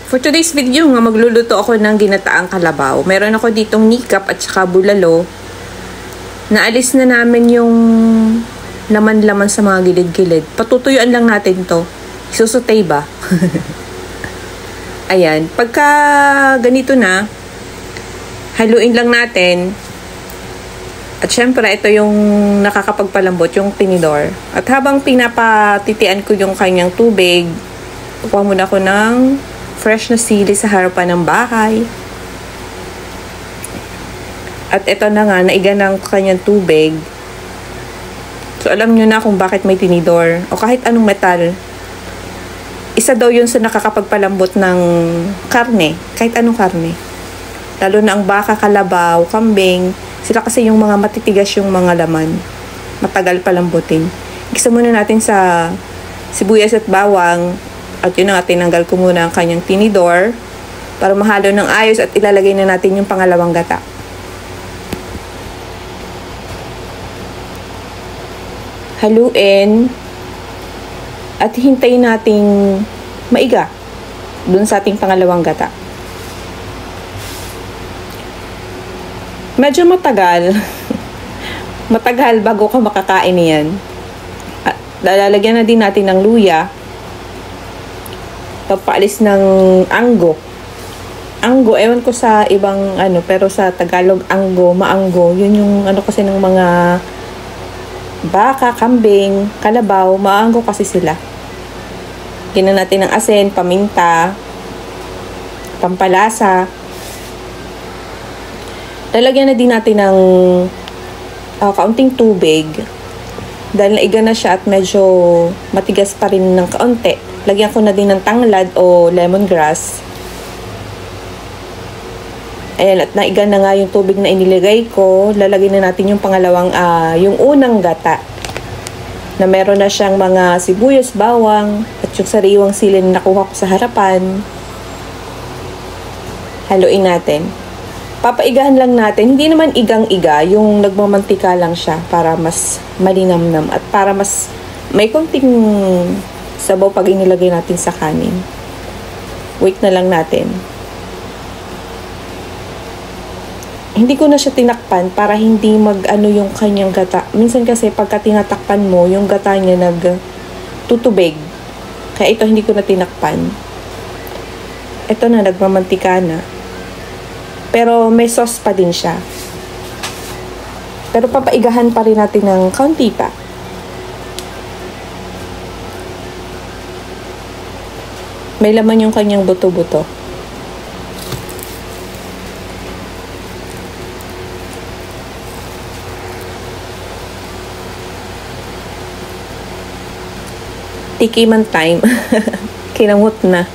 For today's video nga, magluluto ako ng ginataang kalabaw. Meron ako ditong nikap at saka bulalo. Naalis na namin yung laman-laman sa mga gilid-gilid. Patutuyuan lang natin to. Isusutay ba? Ayan. Pagka ganito na, haluin lang natin. At syempre, ito yung nakakapagpalambot, yung tinidor. At habang pinapatitian ko yung kanyang tubig, kukuha muna ako ng fresh na sili sa harapan ng bahay. At ito na nga, naiga ng kanyang tubig. So, alam nyo na kung bakit may tinidor. O kahit anong metal. Isa daw yun sa nakakapagpalambot ng karne. Kahit anong karne. Lalo na ang baka, kalabaw, kambing. Sila kasi yung mga matitigas yung mga laman. Matagal palambutin. Gisa muna natin sa sibuyas at bawang. At yun na nga, tinanggal ko muna ang kanyang tinidor para mahalo ng ayos at ilalagay na natin yung pangalawang gata. Haluin at hintayin nating maiga dun sa ating pangalawang gata. Medyo matagal. Matagal bago ka makakain niyan. At lalagyan na din natin ng luya. Papaalis ng anggo. Anggo, ewan ko sa ibang ano, pero sa Tagalog, anggo, maanggo. Yun yung ano kasi ng mga baka, kambing, kalabaw, maanggo kasi sila. Gina natin ng asin, paminta, pampalasa. Lalagyan na din natin ng kaunting tubig. Dahil naiga na siya at medyo matigas pa rin ng kaunti. Lagyan ko na din ng tanglad o lemongrass. Ayan, at naiga na nga yung tubig na inilagay ko. Lalagay na natin yung pangalawang, yung unang gata. Na meron na siyang mga sibuyas, bawang, at yung sariwang sili na nakuha ko sa harapan. Haluin natin. Papaigahan lang natin. Hindi naman igang-iga, yung nagmamantika lang siya para mas malinamnam at para mas may konting sabaw pag inilagay natin sa kanin. Wait na lang natin. Hindi ko na siya tinakpan para hindi mag-ano yung kanyang gata. Minsan kasi pagka tinatakpan mo, yung gata niya nagtutubig. Kaya ito hindi ko na tinakpan. Ito na, nagmamantika na. Pero may sauce pa din siya. Pero papaigahan pa rin natin ng kaunti pa. May laman yung kanyang buto-buto. Tikiman time. Kinamot na.